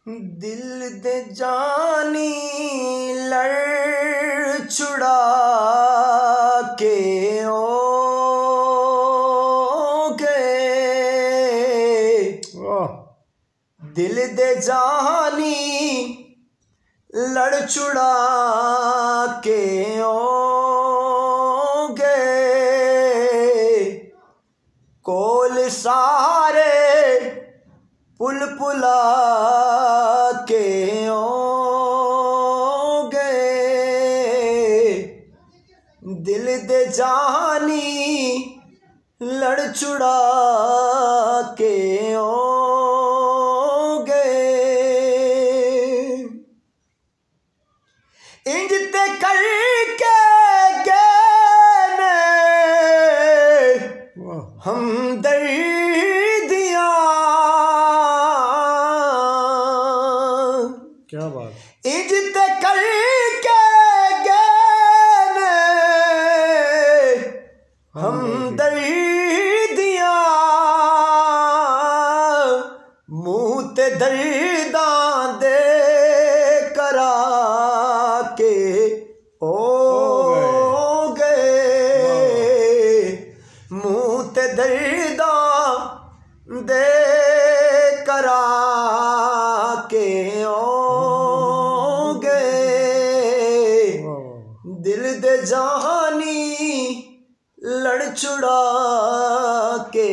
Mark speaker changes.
Speaker 1: दिल दे जानी लड़ छुड़ा के ओ गए। दिल दे जानी लड़ छुड़ा के ओ गए। कोल सारे पुल पुला के ओ गए। दिल दे जानी लड़ छुड़ा के ओ गए। इंज ते करके गए हमदर्दियां।
Speaker 2: क्या बात।
Speaker 1: इंज ते करके गए हमदर्दियां। मुँह ते दर्दां दे करा के ओ गए। मुँह ते दर्दां दे करा के ओ गए। दिल दे जानी लड़ छुड़ा के